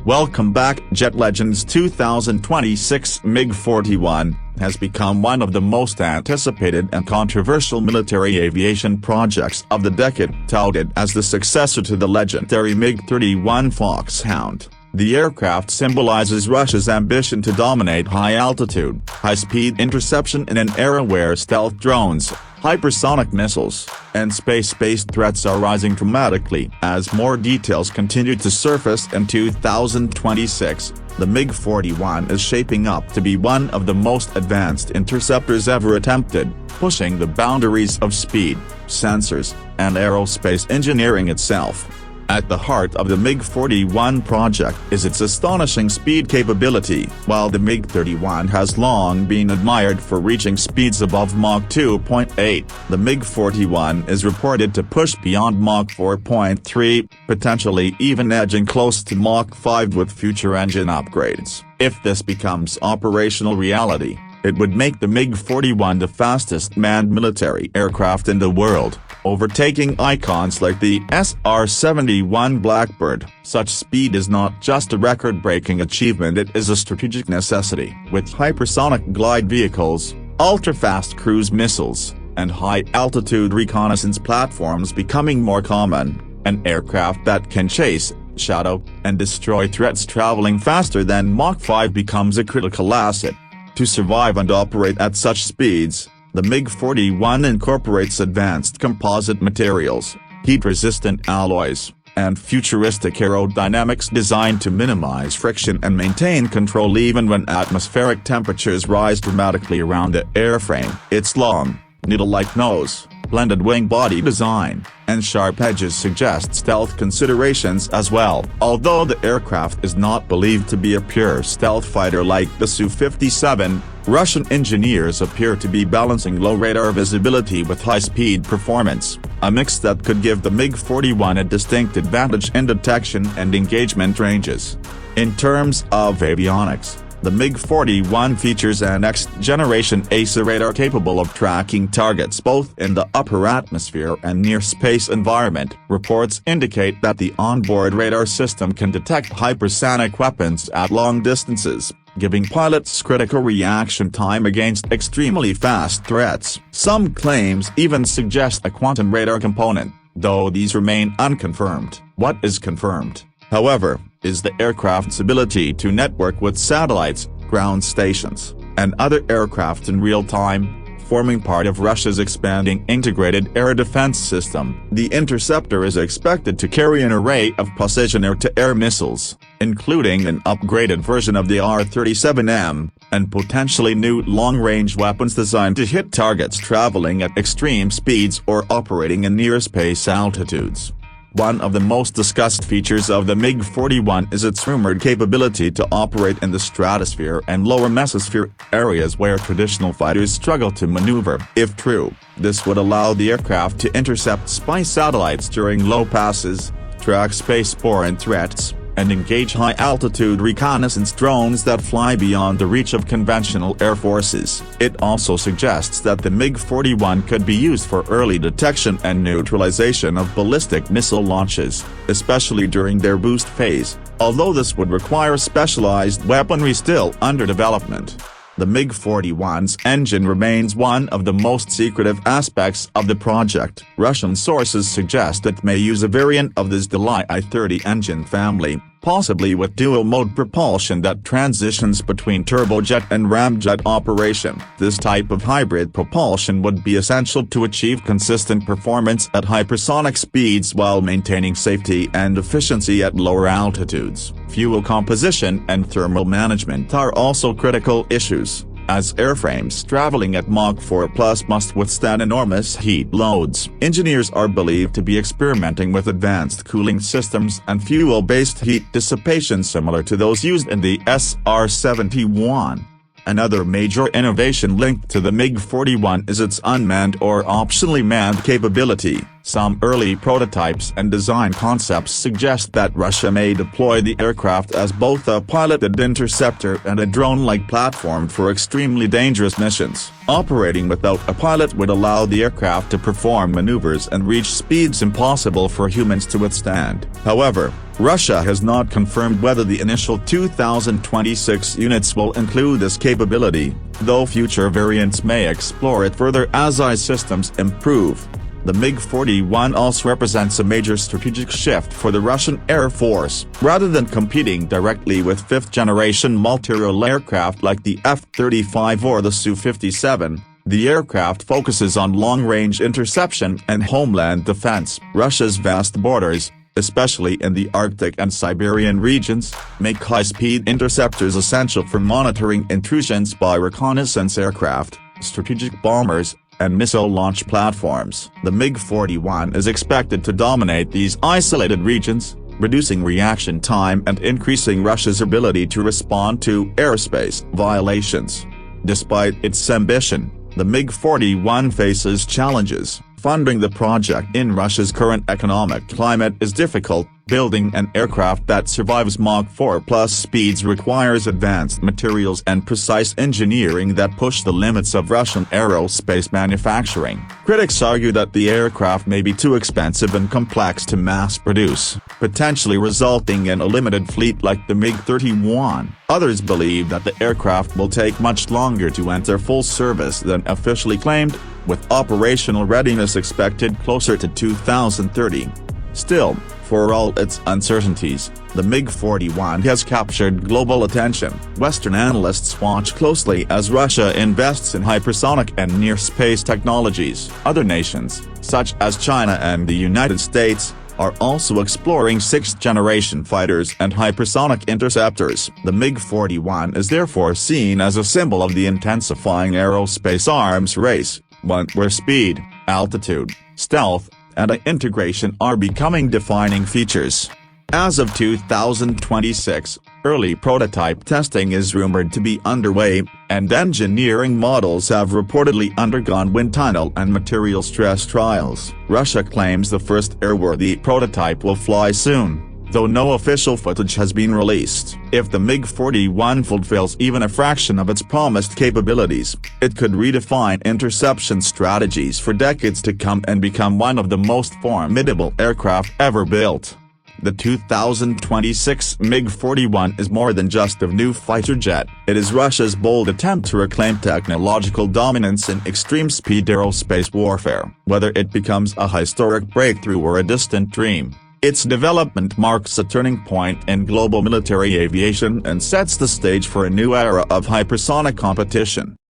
Welcome back. Jet Legend's 2026 MiG-41 has become one of the most anticipated and controversial military aviation projects of the decade, touted as the successor to the legendary MiG-31 Foxhound. The aircraft symbolizes Russia's ambition to dominate high-altitude, high-speed interception in an era where stealth drones, hypersonic missiles, and space-based threats are rising dramatically. As more details continue to surface in 2026, the MiG-41 is shaping up to be one of the most advanced interceptors ever attempted, pushing the boundaries of speed, sensors, and aerospace engineering itself. At the heart of the MiG-41 project is its astonishing speed capability. While the MiG-31 has long been admired for reaching speeds above Mach 4.3, the MiG-41 is reported to push beyond Mach 4.3, potentially even edging close to Mach 5 with future engine upgrades. If this becomes operational reality, it would make the MiG-41 the fastest manned military aircraft in the world, overtaking icons like the SR-71 Blackbird. Such speed is not just a record-breaking achievement, it is a strategic necessity. With hypersonic glide vehicles, ultra-fast cruise missiles, and high-altitude reconnaissance platforms becoming more common, an aircraft that can chase, shadow, and destroy threats traveling faster than Mach 5 becomes a critical asset. To survive and operate at such speeds, the MiG-41 incorporates advanced composite materials, heat-resistant alloys, and futuristic aerodynamics designed to minimize friction and maintain control even when atmospheric temperatures rise dramatically around the airframe. Its long, needle-like nose, blended wing body design, and sharp edges suggest stealth considerations as well. Although the aircraft is not believed to be a pure stealth fighter like the Su-57, Russian engineers appear to be balancing low radar visibility with high-speed performance, a mix that could give the MiG-41 a distinct advantage in detection and engagement ranges. In terms of avionics, the MiG-41 features a next-generation AESA radar capable of tracking targets both in the upper atmosphere and near-space environment. Reports indicate that the onboard radar system can detect hypersonic weapons at long distances, giving pilots critical reaction time against extremely fast threats. Some claims even suggest a quantum radar component, though these remain unconfirmed. What is confirmed, however, is the aircraft's ability to network with satellites, ground stations, and other aircraft in real time, forming part of Russia's expanding integrated air defense system. The Interceptor is expected to carry an array of precision air-to-air missiles, including an upgraded version of the R-37M, and potentially new long-range weapons designed to hit targets traveling at extreme speeds or operating in near-space altitudes. One of the most discussed features of the MiG-41 is its rumored capability to operate in the stratosphere and lower mesosphere, areas where traditional fighters struggle to maneuver. If true, this would allow the aircraft to intercept spy satellites during low passes, track spaceborne threats, and engage high-altitude reconnaissance drones that fly beyond the reach of conventional air forces. It also suggests that the MiG-41 could be used for early detection and neutralization of ballistic missile launches, especially during their boost phase, although this would require specialized weaponry still under development. The MiG-41's engine remains one of the most secretive aspects of the project. Russian sources suggest it may use a variant of this I-30 engine family, possibly with dual-mode propulsion that transitions between turbojet and ramjet operation. This type of hybrid propulsion would be essential to achieve consistent performance at hypersonic speeds while maintaining safety and efficiency at lower altitudes. Fuel composition and thermal management are also critical issues, as airframes traveling at Mach 4+ must withstand enormous heat loads. Engineers are believed to be experimenting with advanced cooling systems and fuel-based heat dissipation similar to those used in the SR-71. Another major innovation linked to the MiG-41 is its unmanned or optionally manned capability. Some early prototypes and design concepts suggest that Russia may deploy the aircraft as both a piloted interceptor and a drone-like platform for extremely dangerous missions. Operating without a pilot would allow the aircraft to perform maneuvers and reach speeds impossible for humans to withstand. However, Russia has not confirmed whether the initial 2026 units will include this capability, though future variants may explore it further as systems improve. The MiG-41 also represents a major strategic shift for the Russian Air Force. Rather than competing directly with fifth-generation multi-role aircraft like the F-35 or the Su-57, the aircraft focuses on long-range interception and homeland defense. Russia's vast borders, especially in the Arctic and Siberian regions, make high-speed interceptors essential for monitoring intrusions by reconnaissance aircraft, strategic bombers, and missile launch platforms. The MiG-41 is expected to dominate these isolated regions, reducing reaction time and increasing Russia's ability to respond to aerospace violations. Despite its ambition, the MiG-41 faces challenges. Funding the project in Russia's current economic climate is difficult. Building an aircraft that survives Mach 4+ speeds requires advanced materials and precise engineering that push the limits of Russian aerospace manufacturing. Critics argue that the aircraft may be too expensive and complex to mass-produce, potentially resulting in a limited fleet like the MiG-31. Others believe that the aircraft will take much longer to enter full service than officially claimed, with operational readiness expected closer to 2030. Still, for all its uncertainties, the MiG-41 has captured global attention. Western analysts watch closely as Russia invests in hypersonic and near-space technologies. Other nations, such as China and the United States, are also exploring sixth-generation fighters and hypersonic interceptors. The MiG-41 is therefore seen as a symbol of the intensifying aerospace arms race, one where speed, altitude, stealth, and integration are becoming defining features. As of 2026, early prototype testing is rumored to be underway, and engineering models have reportedly undergone wind tunnel and material stress trials. Russia claims the first airworthy prototype will fly soon, though no official footage has been released. If the MiG-41 fulfills even a fraction of its promised capabilities, it could redefine interception strategies for decades to come and become one of the most formidable aircraft ever built. The 2026 MiG-41 is more than just a new fighter jet. It is Russia's bold attempt to reclaim technological dominance in extreme-speed aerospace warfare. Whether it becomes a historic breakthrough or a distant dream, its development marks a turning point in global military aviation and sets the stage for a new era of hypersonic competition.